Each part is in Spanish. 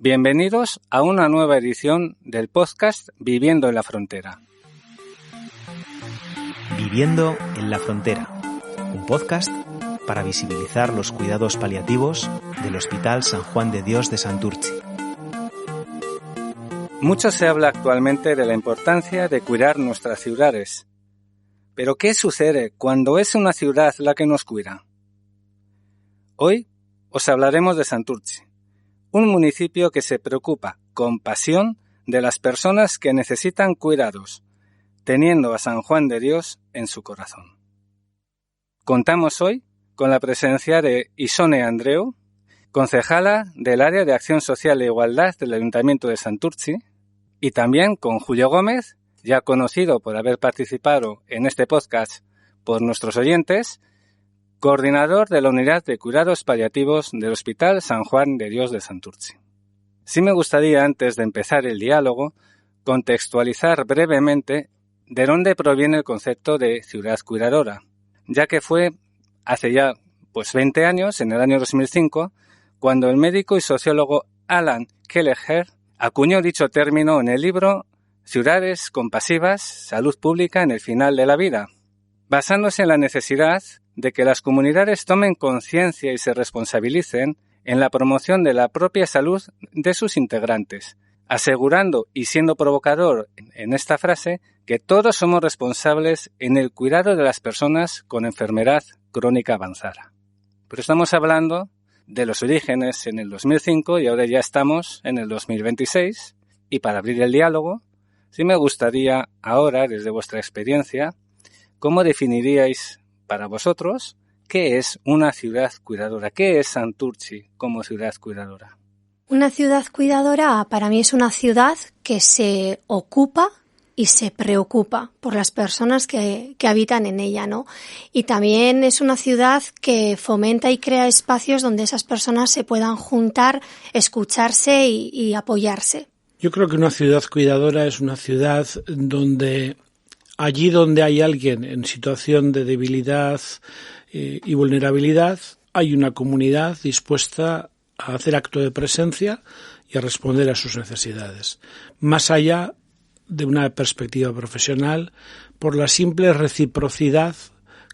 Bienvenidos a una nueva edición del podcast Viviendo en la Frontera. Viviendo en la Frontera, un podcast para visibilizar los cuidados paliativos del Hospital San Juan de Dios de Santurtzi. Mucho se habla actualmente de la importancia de cuidar nuestras ciudades. Pero ¿qué sucede cuando es una ciudad la que nos cuida? Hoy os hablaremos de Santurtzi, un municipio que se preocupa con pasión de las personas que necesitan cuidados, teniendo a San Juan de Dios en su corazón. Contamos hoy con la presencia de Isone Andreu, concejala del Área de Acción Social e Igualdad del Ayuntamiento de Santurtzi, y también con Julio Gómez, ya conocido por haber participado en este podcast por nuestros oyentes, coordinador de la Unidad de Cuidados Paliativos del Hospital San Juan de Dios de Santurtzi. Sí me gustaría, antes de empezar el diálogo, contextualizar brevemente de dónde proviene el concepto de ciudad cuidadora, ya que fue hace ya 20 años, en el año 2005, cuando el médico y sociólogo Alan Kelleher acuñó dicho término en el libro Ciudades compasivas, salud pública en el final de la vida, basándose en la necesidad de que las comunidades tomen conciencia y se responsabilicen en la promoción de la propia salud de sus integrantes, asegurando y siendo provocador en esta frase que todos somos responsables en el cuidado de las personas con enfermedad crónica avanzada. Pero estamos hablando de los orígenes en el 2005 y ahora ya estamos en el 2026, y para abrir el diálogo, sí me gustaría ahora, desde vuestra experiencia, ¿cómo definiríais para vosotros qué es una ciudad cuidadora? ¿Qué es Santurtzi como ciudad cuidadora? Una ciudad cuidadora para mí es una ciudad que se ocupa y se preocupa por las personas que habitan en ella, ¿no? Y también es una ciudad que fomenta y crea espacios donde esas personas se puedan juntar, escucharse y apoyarse. Yo creo que una ciudad cuidadora es una ciudad donde allí donde hay alguien en situación de debilidad y vulnerabilidad, hay una comunidad dispuesta a hacer acto de presencia y a responder a sus necesidades, más allá de una perspectiva profesional, por la simple reciprocidad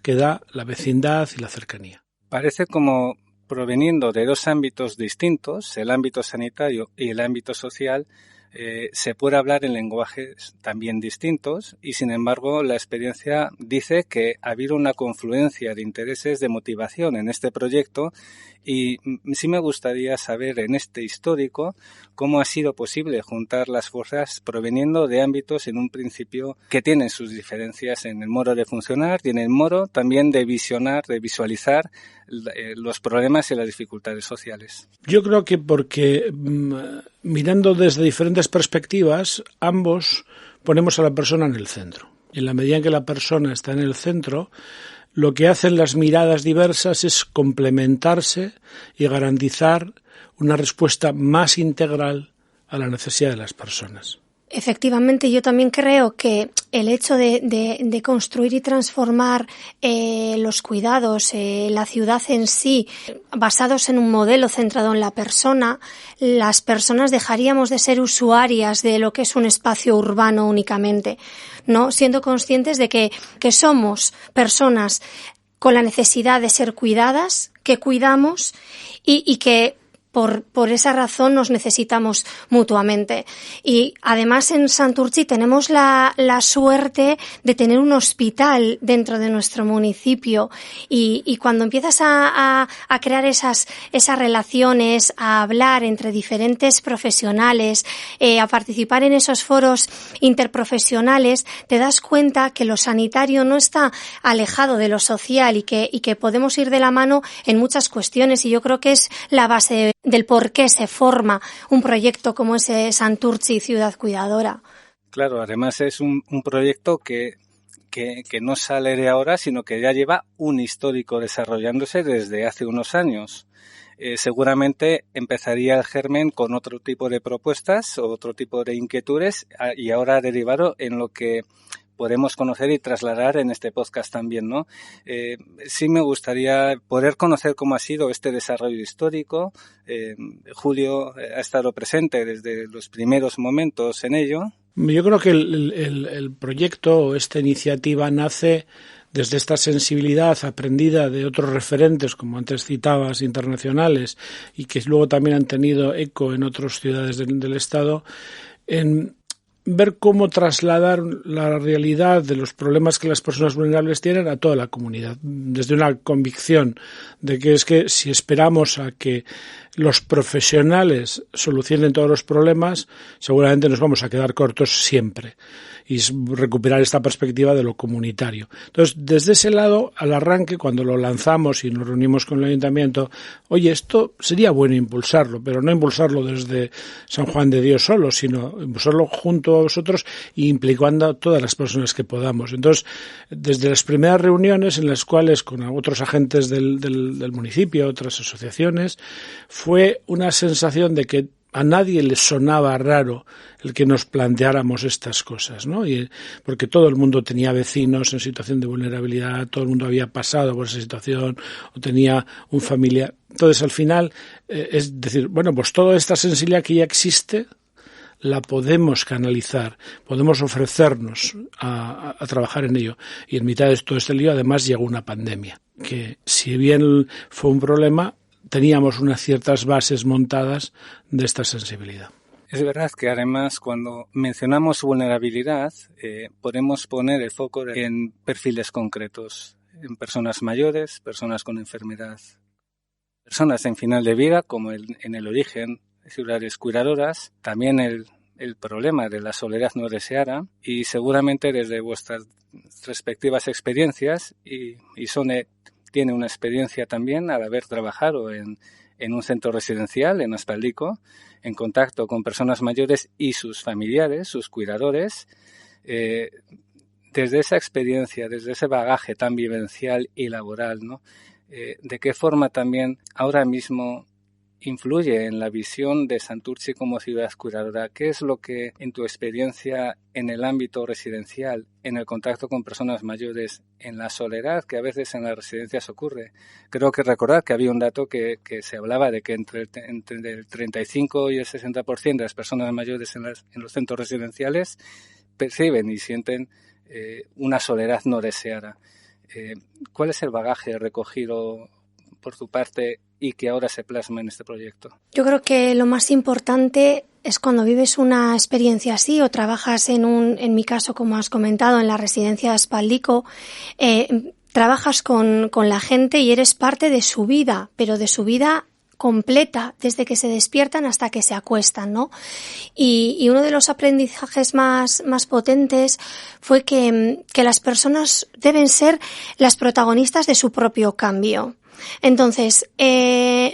que da la vecindad y la cercanía. Parece como proveniendo de dos ámbitos distintos, el ámbito sanitario y el ámbito social, se puede hablar en lenguajes también distintos y, sin embargo, la experiencia dice que ha habido una confluencia de intereses, de motivación en este proyecto, y sí me gustaría saber en este histórico cómo ha sido posible juntar las fuerzas proveniendo de ámbitos en un principio que tienen sus diferencias en el modo de funcionar y en el modo también de visionar, de visualizar los problemas y las dificultades sociales. Yo creo que porque mirando desde diferentes perspectivas, ambos ponemos a la persona en el centro. En la medida en que la persona está en el centro, lo que hacen las miradas diversas es complementarse y garantizar una respuesta más integral a la necesidad de las personas. Efectivamente, yo también creo que el hecho de construir y transformar los cuidados, la ciudad en sí, basados en un modelo centrado en la persona, las personas dejaríamos de ser usuarias de lo que es un espacio urbano únicamente, ¿no? Siendo conscientes de que somos personas con la necesidad de ser cuidadas, que cuidamos y que por esa razón nos necesitamos mutuamente. Y además en Santurtzi tenemos la suerte de tener un hospital dentro de nuestro municipio y cuando empiezas a crear esas relaciones, a hablar entre diferentes profesionales, a participar en esos foros interprofesionales, te das cuenta que lo sanitario no está alejado de lo social y que podemos ir de la mano en muchas cuestiones, y yo creo que es la base del por qué se forma un proyecto como ese Santurtzi Ciudad Cuidadora. Claro, además es un proyecto que no sale de ahora, sino que ya lleva un histórico desarrollándose desde hace unos años. Seguramente empezaría el germen con otro tipo de propuestas o otro tipo de inquietudes y ahora ha derivado en lo que podemos conocer y trasladar en este podcast también, ¿no? Sí me gustaría poder conocer cómo ha sido este desarrollo histórico. Julio ha estado presente desde los primeros momentos en ello. Yo creo que el proyecto, esta iniciativa, nace desde esta sensibilidad aprendida de otros referentes, como antes citabas, internacionales, y que luego también han tenido eco en otras ciudades del Estado, en ver cómo trasladar la realidad de los problemas que las personas vulnerables tienen a toda la comunidad, desde una convicción de que es que si esperamos a que los profesionales solucionen todos los problemas, seguramente nos vamos a quedar cortos siempre, y recuperar esta perspectiva de lo comunitario. Entonces, desde ese lado, al arranque, cuando lo lanzamos y nos reunimos con el Ayuntamiento, oye, esto sería bueno impulsarlo, pero no impulsarlo desde San Juan de Dios solo, sino impulsarlo junto a vosotros y implicando a todas las personas que podamos. Entonces, desde las primeras reuniones en las cuales con otros agentes del municipio, otras asociaciones, fue una sensación de que a nadie le sonaba raro el que nos planteáramos estas cosas, ¿no? Porque todo el mundo tenía vecinos en situación de vulnerabilidad, todo el mundo había pasado por esa situación o tenía un familiar. Entonces, al final, es decir, bueno, pues toda esta sensibilidad que ya existe la podemos canalizar, podemos ofrecernos a trabajar en ello. Y en mitad de todo este lío, además, llegó una pandemia, que si bien fue un problema, teníamos unas ciertas bases montadas de esta sensibilidad. Es verdad que además cuando mencionamos vulnerabilidad podemos poner el foco en perfiles concretos, en personas mayores, personas con enfermedad, personas en final de vida como en el origen, ciudades cuidadoras, también el problema de la soledad no deseada y seguramente desde vuestras respectivas experiencias y Sone tiene una experiencia también al haber trabajado en un centro residencial en Aspaldico, en contacto con personas mayores y sus familiares, sus cuidadores. Desde esa experiencia, desde ese bagaje tan vivencial y laboral, ¿no? ¿De qué forma también ahora mismo influye en la visión de Santurtzi como ciudad cuidadora? ¿Qué es lo que, en tu experiencia en el ámbito residencial, en el contacto con personas mayores, en la soledad que a veces en las residencias ocurre? Creo que recordar que había un dato que se hablaba de que entre el 35 y el 60% de las personas mayores en los centros residenciales perciben y sienten una soledad no deseada. ¿Cuál es el bagaje recogido por tu parte y que ahora se plasma en este proyecto? Yo creo que lo más importante es cuando vives una experiencia así o trabajas en mi caso, como has comentado, en la residencia de Aspaldico, trabajas con la gente y eres parte de su vida, pero de su vida completa, desde que se despiertan hasta que se acuestan, ¿no? Y uno de los aprendizajes más potentes fue que las personas deben ser las protagonistas de su propio cambio. Entonces,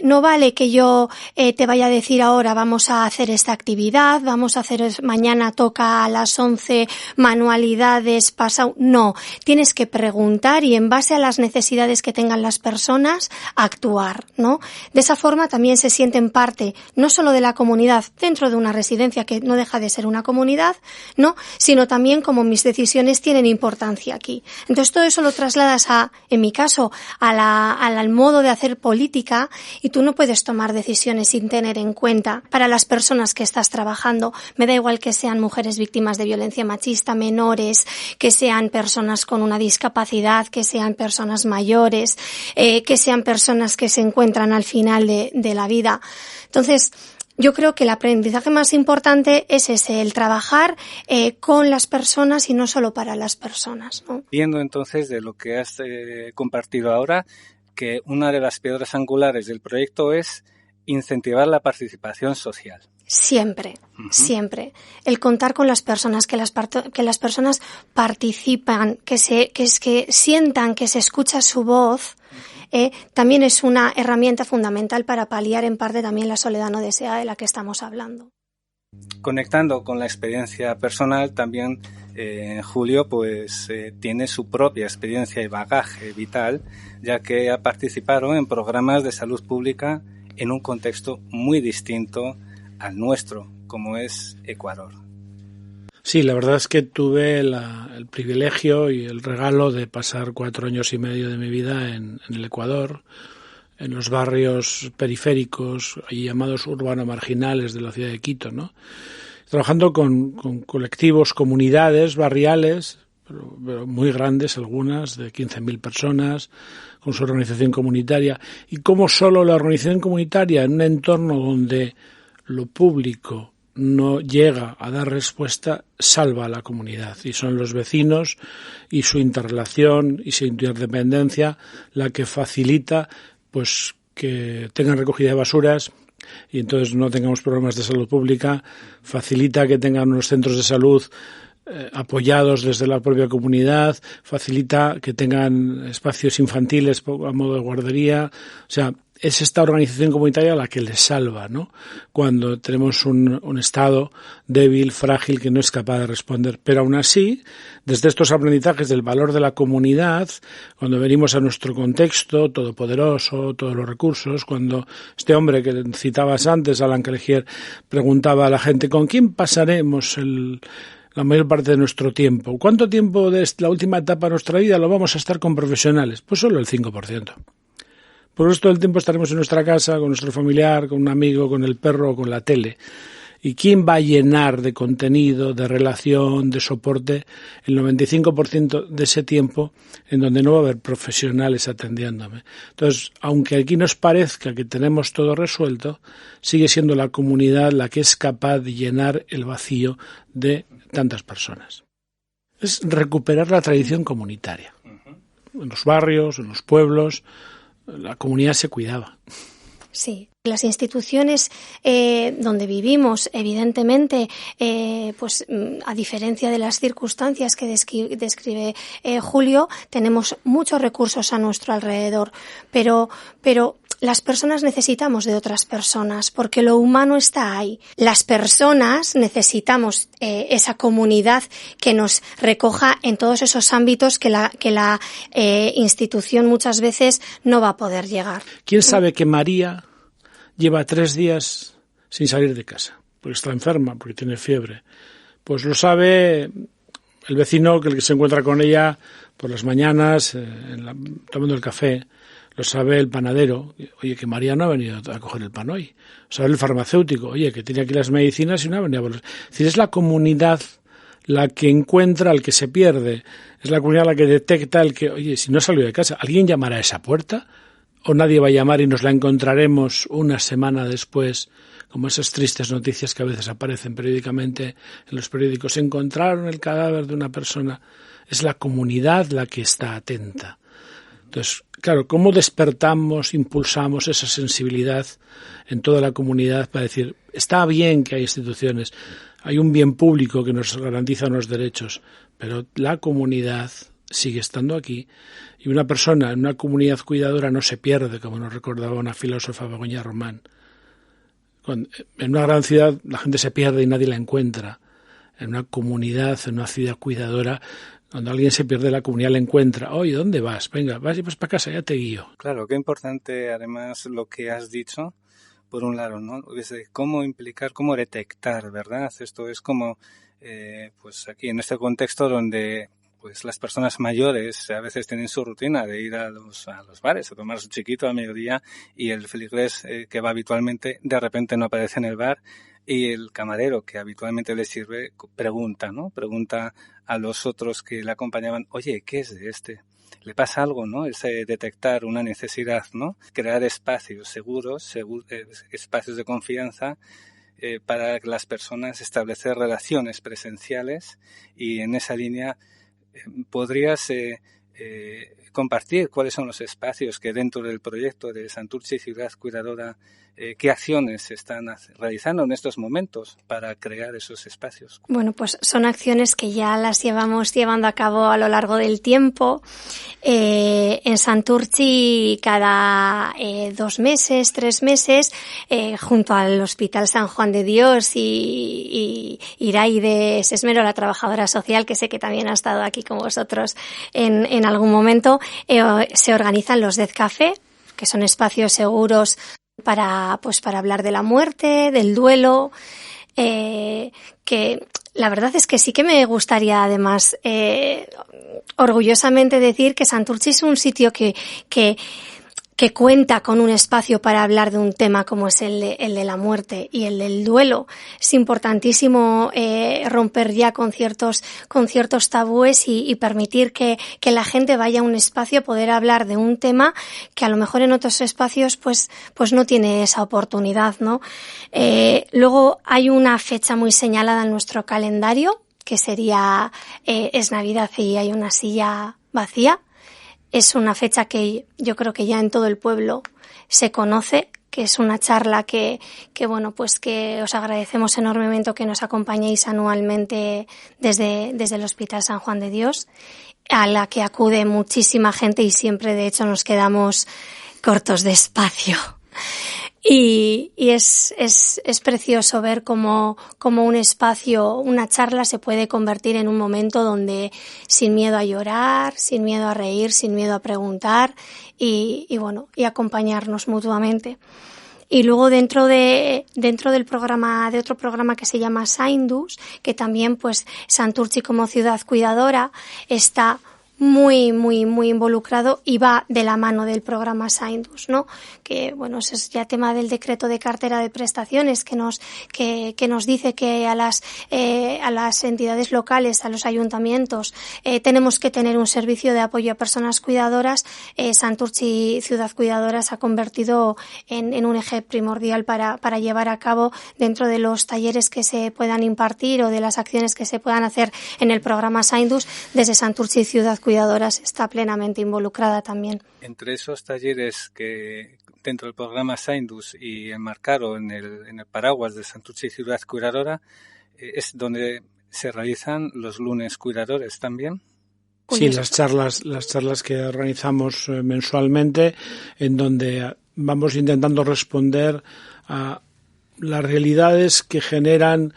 no vale que yo te vaya a decir ahora vamos a hacer esta actividad, vamos a hacer mañana toca a las 11 manualidades, no, tienes que preguntar y en base a las necesidades que tengan las personas actuar, ¿no? De esa forma también se sienten parte no solo de la comunidad dentro de una residencia que no deja de ser una comunidad, ¿no? Sino también como mis decisiones tienen importancia aquí. Entonces todo eso lo trasladas en mi caso, al modo de hacer política y tú no puedes tomar decisiones sin tener en cuenta para las personas que estás trabajando. Me da igual que sean mujeres víctimas de violencia machista, menores, que sean personas con una discapacidad, que sean personas mayores, que sean personas que se encuentran al final de la vida. Entonces, yo creo que el aprendizaje más importante es ese, el trabajar con las personas y no solo para las personas, ¿no? Viendo entonces de lo que has compartido ahora, que una de las piedras angulares del proyecto es incentivar la participación social. Siempre, siempre. El contar con las personas, que las personas participan, que sientan que se escucha su voz, también es una herramienta fundamental para paliar en parte también la soledad no deseada de la que estamos hablando. Conectando con la experiencia personal, también Julio tiene su propia experiencia y bagaje vital, ya que ha participado en programas de salud pública en un contexto muy distinto al nuestro, como es Ecuador. Sí, la verdad es que tuve el privilegio y el regalo de pasar 4 años y medio de mi vida en el Ecuador, en los barrios periféricos y llamados urbano-marginales de la ciudad de Quito, ¿no? Trabajando con colectivos, comunidades barriales, pero muy grandes, algunas, de 15.000 personas, con su organización comunitaria. Y cómo solo la organización comunitaria, en un entorno donde lo público no llega a dar respuesta, salva a la comunidad. Y son los vecinos y su interrelación y su interdependencia la que facilita pues que tengan recogida de basuras y entonces no tengamos problemas de salud pública, facilita que tengan unos centros de salud apoyados desde la propia comunidad, facilita que tengan espacios infantiles a modo de guardería. O sea, es esta organización comunitaria la que les salva, ¿no? Cuando tenemos un Estado débil, frágil, que no es capaz de responder. Pero aún así, desde estos aprendizajes del valor de la comunidad, cuando venimos a nuestro contexto todopoderoso, todos los recursos, cuando este hombre que citabas antes, Alain Calegier, preguntaba a la gente, ¿con quién pasaremos la mayor parte de nuestro tiempo? ¿Cuánto tiempo de la última etapa de nuestra vida lo vamos a estar con profesionales? Pues solo el 5%. Por el resto del tiempo estaremos en nuestra casa, con nuestro familiar, con un amigo, con el perro o con la tele. ¿Y quién va a llenar de contenido, de relación, de soporte el 95% de ese tiempo en donde no va a haber profesionales atendiéndome? Entonces, aunque aquí nos parezca que tenemos todo resuelto, sigue siendo la comunidad la que es capaz de llenar el vacío de tantas personas. Es recuperar la tradición comunitaria. En los barrios, en los pueblos, la comunidad se cuidaba. Sí, las instituciones donde vivimos, evidentemente, pues a diferencia de las circunstancias que describe Julio, tenemos muchos recursos a nuestro alrededor, pero las personas necesitamos de otras personas porque lo humano está ahí. Las personas necesitamos esa comunidad que nos recoja en todos esos ámbitos que la institución muchas veces no va a poder llegar. ¿Quién sabe que María lleva 3 días sin salir de casa? Porque está enferma, porque tiene fiebre. Pues lo sabe el vecino que se encuentra con ella por las mañanas tomando el café. Lo sabe el panadero, oye, que María no ha venido a coger el pan hoy. Lo sabe el farmacéutico, oye, que tiene aquí las medicinas y no ha venido a volver. Es decir, es la comunidad la que encuentra al que se pierde. Es la comunidad la que detecta el que, oye, si no salió de casa, ¿alguien llamará a esa puerta? ¿O nadie va a llamar y nos la encontraremos una semana después? Como esas tristes noticias que a veces aparecen periódicamente en los periódicos. Encontraron el cadáver de una persona. Es la comunidad la que está atenta. Entonces, claro, ¿cómo despertamos, impulsamos esa sensibilidad en toda la comunidad para decir, está bien que hay instituciones, hay un bien público que nos garantiza unos derechos, pero la comunidad sigue estando aquí y una persona en una comunidad cuidadora no se pierde, como nos recordaba una filósofa, Begoña Román. En una gran ciudad la gente se pierde y nadie la encuentra. En una comunidad, en una ciudad cuidadora, cuando alguien se pierde, la comunidad le encuentra. Oye, ¿dónde vas? Venga, vas para casa, ya te guío. Claro, qué importante además lo que has dicho, por un lado, ¿no? Cómo implicar, cómo detectar, ¿verdad? Esto es como, pues aquí en este contexto donde pues las personas mayores a veces tienen su rutina de ir a los bares a tomar su chiquito a mediodía y el feligrés que va habitualmente de repente no aparece en el bar. Y el camarero que habitualmente le sirve pregunta, ¿no? Pregunta a los otros que le acompañaban, oye, ¿qué es de este? ¿Le pasa algo, no? Ese detectar una necesidad, ¿no? Crear espacios seguros, espacios de confianza para las personas, establecer relaciones presenciales y en esa línea podrías compartir cuáles son los espacios que dentro del proyecto de Santurtzi Ciudad Cuidadora, qué acciones se están realizando en estos momentos para crear esos espacios. Bueno, pues son acciones que ya las llevamos llevando a cabo a lo largo del tiempo. En Santurtzi cada 2 meses, 3 meses, junto al Hospital San Juan de Dios y Iraide Sesmero, la trabajadora social, que sé que también ha estado aquí con vosotros en algún momento, se organizan los Death Café, que son espacios seguros para hablar de la muerte, del duelo, que La verdad es que sí que me gustaría, además, orgullosamente decir que Santurtzi es un sitio que cuenta con un espacio para hablar de un tema como es el de la muerte y el del duelo. Es importantísimo romper ya con ciertos tabúes y permitir que la gente vaya a un espacio a poder hablar de un tema que a lo mejor en otros espacios pues no tiene esa oportunidad, ¿no? Luego hay una fecha muy señalada en nuestro calendario, que sería es Navidad y hay una silla vacía. Es una fecha que yo creo que ya en todo el pueblo se conoce, que es una charla que bueno, pues que os agradecemos enormemente que nos acompañéis anualmente desde el Hospital San Juan de Dios, a la que acude muchísima gente y siempre, de hecho, nos quedamos cortos de espacio. Y es precioso ver cómo un espacio, una charla se puede convertir en un momento donde sin miedo a llorar, sin miedo a reír, sin miedo a preguntar y acompañarnos mutuamente. Y luego dentro del programa, de otro programa que se llama Zainduz, que también pues Santurtzi como ciudad cuidadora está muy involucrado y va de la mano del programa Zainduz, ¿no? Que bueno, ese es ya tema del decreto de cartera de prestaciones que nos dice que a las entidades locales, a los ayuntamientos, tenemos que tener un servicio de apoyo a personas cuidadoras. Santurtzi Ciudad Cuidadora se ha convertido en un eje primordial para llevar a cabo dentro de los talleres que se puedan impartir o de las acciones que se puedan hacer en el programa Zainduz. Desde Santurtzi Ciudad Cuidadoras está plenamente involucrada también. Entre esos talleres que dentro del programa Zainduz y enmarcado en el paraguas de Santurtzi Ciudad Cuidadora, es donde se realizan los lunes cuidadores también. Sí, las charlas que organizamos mensualmente, en donde vamos intentando responder a las realidades que generan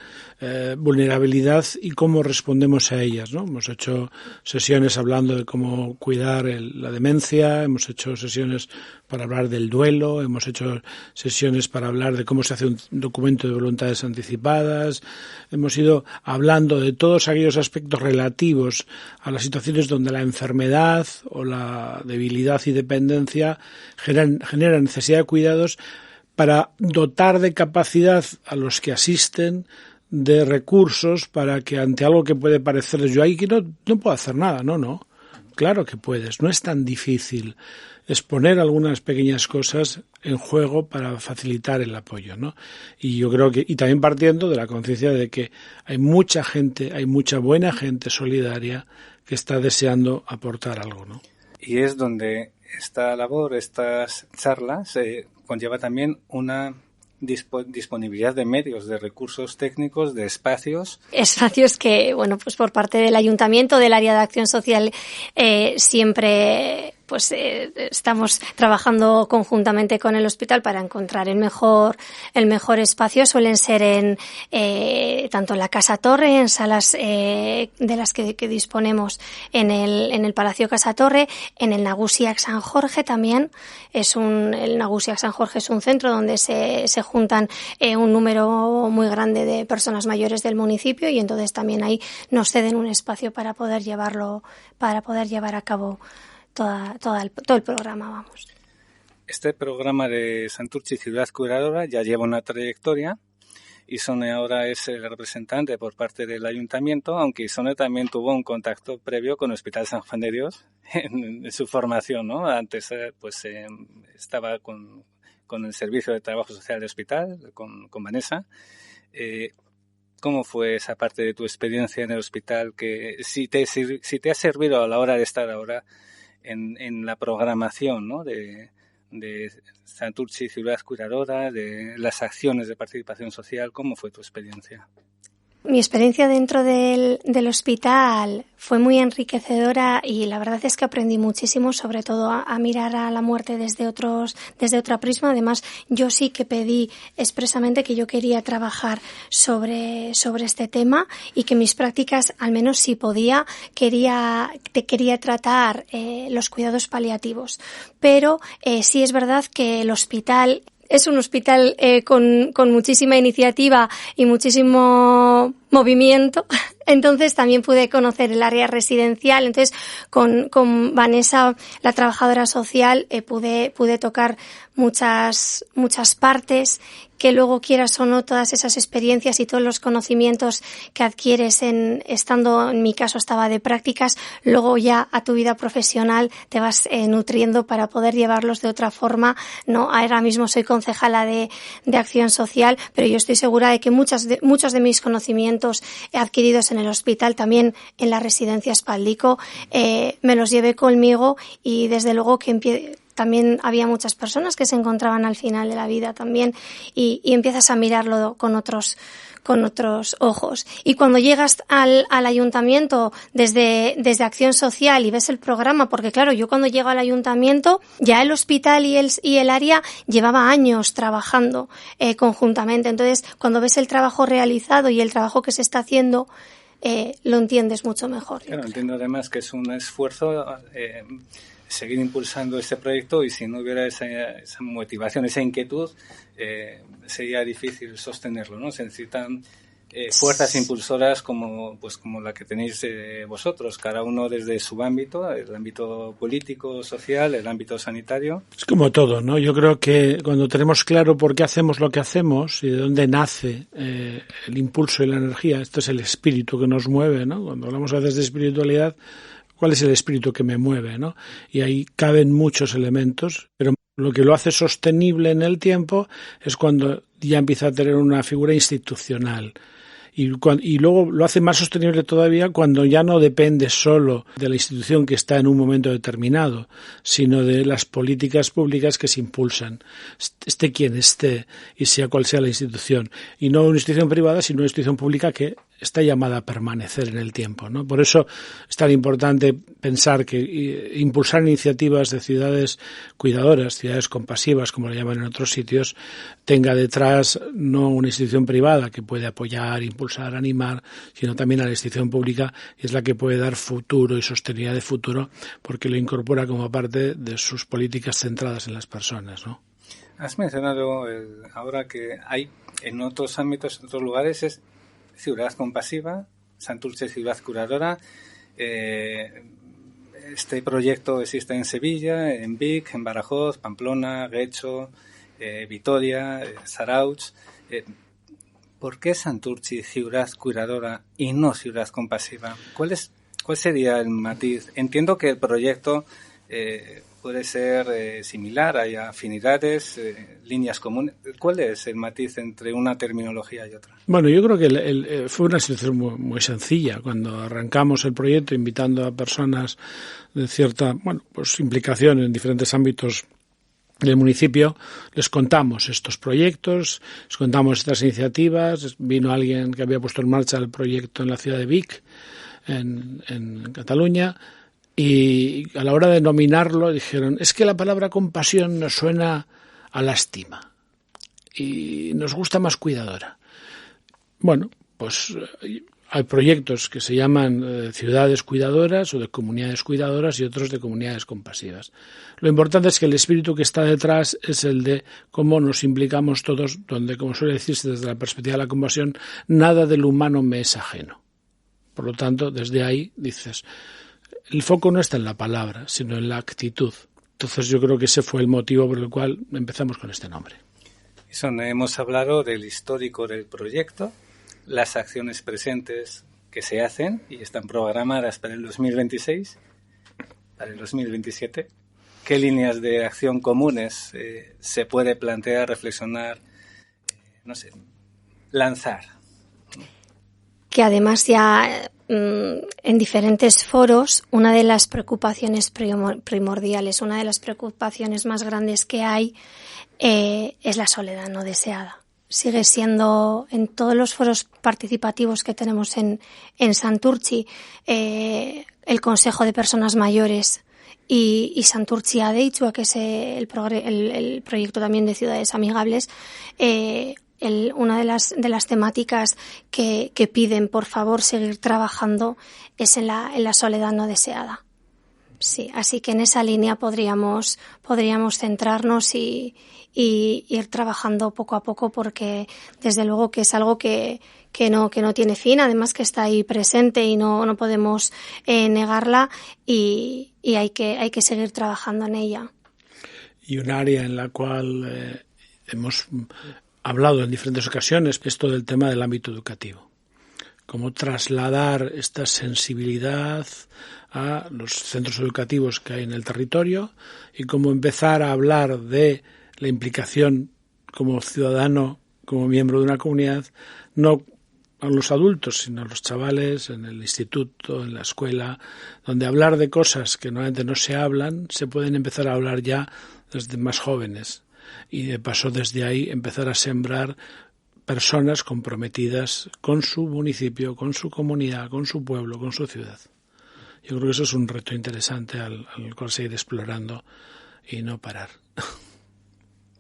vulnerabilidad y cómo respondemos a ellas, ¿no? Hemos hecho sesiones hablando de cómo cuidar la demencia, hemos hecho sesiones para hablar del duelo, hemos hecho sesiones para hablar de cómo se hace un documento de voluntades anticipadas, hemos ido hablando de todos aquellos aspectos relativos a las situaciones donde la enfermedad o la debilidad y dependencia generan necesidad de cuidados, para dotar de capacidad a los que asisten, de recursos para que ante algo que puede parecerles yo ahí que no puedo hacer nada, no, claro que puedes, no es tan difícil exponer algunas pequeñas cosas en juego para facilitar el apoyo, ¿no? Y yo creo que, y también partiendo de la conciencia de que hay mucha gente, hay mucha buena gente solidaria que está deseando aportar algo, ¿no? Y es donde esta labor, estas charlas, conlleva también una disponibilidad de medios, de recursos técnicos, de espacios. Espacios que, bueno, pues por parte del Ayuntamiento, del Área de Acción Social, siempre pues estamos trabajando conjuntamente con el hospital para encontrar el mejor espacio. Suelen ser en tanto en la Casa Torre, en salas de las que disponemos en el Palacio Casa Torre, en el Nagusiak San Jorge también. El Nagusiak San Jorge es un centro donde se juntan un número muy grande de personas mayores del municipio y entonces también ahí nos ceden un espacio para poder llevar a cabo todo el programa, vamos. Este programa de Santurtzi Ciudad Cuidadora ya lleva una trayectoria. Isone ahora es el representante por parte del ayuntamiento, aunque Isone también tuvo un contacto previo con el Hospital San Juan de Dios en su formación, ¿no? Antes estaba con el Servicio de Trabajo Social del Hospital, con Vanessa. ¿Cómo fue esa parte de tu experiencia en el hospital que si te ha servido a la hora de estar ahora en la programación, ¿no? de Santurtzi Ciudad Cuidadora, de las acciones de participación social? ¿Cómo fue tu experiencia? Mi experiencia dentro del hospital fue muy enriquecedora y la verdad es que aprendí muchísimo, sobre todo a mirar a la muerte desde otra prisma. Además, yo sí que pedí expresamente que yo quería trabajar sobre este tema y que mis prácticas, al menos si podía, quería tratar los cuidados paliativos. Pero sí es verdad que el hospital es un hospital con muchísima iniciativa y muchísimo movimiento. Entonces también pude conocer el área residencial. Entonces con Vanessa, la trabajadora social, pude tocar muchas partes que luego, quieras o no, todas esas experiencias y todos los conocimientos que adquieres estando, en mi caso estaba de prácticas, luego ya a tu vida profesional te vas nutriendo para poder llevarlos de otra forma, ¿no? Ahora mismo soy concejala de acción social, pero yo estoy segura de que muchos de mis conocimientos adquiridos en el hospital, también en la residencia Espaldico, me los llevé conmigo, y desde luego que también había muchas personas que se encontraban al final de la vida también, y empiezas a mirarlo con otros ojos. Y cuando llegas al ayuntamiento desde Acción Social y ves el programa, porque claro, yo cuando llego al ayuntamiento, ya el hospital y el área llevaba años trabajando conjuntamente. Entonces, cuando ves el trabajo realizado y el trabajo que se está haciendo, lo entiendes mucho mejor. Claro, entiendo además que es un esfuerzo seguir impulsando este proyecto, y si no hubiera esa motivación, esa inquietud, sería difícil sostenerlo, ¿no? Se necesitan fuerzas impulsoras como la que tenéis vosotros, cada uno desde su ámbito, el ámbito político, social, el ámbito sanitario. Es como todo, ¿no? Yo creo que cuando tenemos claro por qué hacemos lo que hacemos y de dónde nace el impulso y la energía, esto es el espíritu que nos mueve, ¿no? Cuando hablamos a veces de espiritualidad, ¿cuál es el espíritu que me mueve, ¿no? Y ahí caben muchos elementos, pero lo que lo hace sostenible en el tiempo es cuando ya empieza a tener una figura institucional. Y luego lo hace más sostenible todavía cuando ya no depende solo de la institución que está en un momento determinado, sino de las políticas públicas que se impulsan, esté quien esté y sea cual sea la institución. Y no una institución privada, sino una institución pública que está llamada a permanecer en el tiempo, ¿no? Por eso es tan importante pensar que impulsar iniciativas de ciudades cuidadoras, ciudades compasivas, como le llaman en otros sitios, tenga detrás no una institución privada que puede apoyar, impulsar, animar, sino también a la institución pública, y es la que puede dar futuro y sostenibilidad de futuro, porque lo incorpora como parte de sus políticas centradas en las personas, ¿no? Has mencionado ahora que hay en otros ámbitos, en otros lugares, es ciudad compasiva, Santurce ciudad curadora. Este proyecto existe en Sevilla, en Vic, en Badajoz, Pamplona, Guecho, Vitoria, Zarautz. ¿Por qué Santurce ciudad curadora y no ciudad compasiva? ¿Cuál sería el matiz? Entiendo que el proyecto puede ser similar, hay afinidades, líneas comunes. ¿Cuál es el matiz entre una terminología y otra? Bueno, yo creo que fue una situación muy, muy sencilla. Cuando arrancamos el proyecto invitando a personas de cierta implicación en diferentes ámbitos del municipio, les contamos estos proyectos, les contamos estas iniciativas. Vino alguien que había puesto en marcha el proyecto en la ciudad de Vic, en Cataluña, y a la hora de nominarlo dijeron, es que la palabra compasión nos suena a lástima y nos gusta más cuidadora. Bueno, pues hay proyectos que se llaman ciudades cuidadoras o de comunidades cuidadoras y otros de comunidades compasivas. Lo importante es que el espíritu que está detrás es el de cómo nos implicamos todos, donde, como suele decirse desde la perspectiva de la compasión, nada del humano me es ajeno. Por lo tanto, desde ahí dices, el foco no está en la palabra, sino en la actitud. Entonces yo creo que ese fue el motivo por el cual empezamos con este nombre. Hemos hablado del histórico del proyecto, las acciones presentes que se hacen y están programadas para el 2026, para el 2027. ¿Qué líneas de acción comunes se puede plantear, reflexionar, lanzar? Que además ya en diferentes foros, una de las preocupaciones primordiales, una de las preocupaciones más grandes que hay es la soledad no deseada. Sigue siendo, en todos los foros participativos que tenemos en Santurce, el Consejo de Personas Mayores y Santurce Adeichua, que es el proyecto también de Ciudades Amigables, una de las temáticas que piden, por favor, seguir trabajando es en la soledad no deseada. Sí, así que en esa línea podríamos centrarnos y ir trabajando poco a poco, porque desde luego que es algo que no tiene fin, además que está ahí presente y no podemos negarla, y hay que seguir trabajando en ella. Y un área en la cual hemos hablado en diferentes ocasiones es todo el tema del ámbito educativo. Cómo trasladar esta sensibilidad a los centros educativos que hay en el territorio y cómo empezar a hablar de la implicación como ciudadano, como miembro de una comunidad, no a los adultos, sino a los chavales en el instituto, en la escuela, donde hablar de cosas que normalmente no se hablan, se pueden empezar a hablar ya desde más jóvenes y de paso desde ahí empezar a sembrar personas comprometidas con su municipio, con su comunidad, con su pueblo, con su ciudad. Yo creo que eso es un reto interesante al cual seguir explorando y no parar.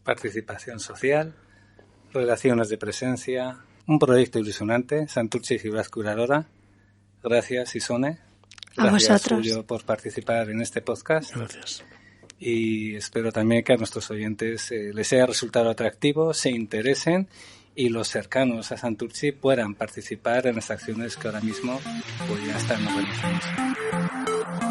Participación social, relaciones de presencia, un proyecto ilusionante, Santurtzi Ciudad Curadora. Gracias, Isone. A vosotros. Julio, por participar en este podcast. Gracias. Y espero también que a nuestros oyentes les haya resultado atractivo, se interesen y los cercanos a Santurtzi puedan participar en las acciones que ahora mismo pues ya están organizadas.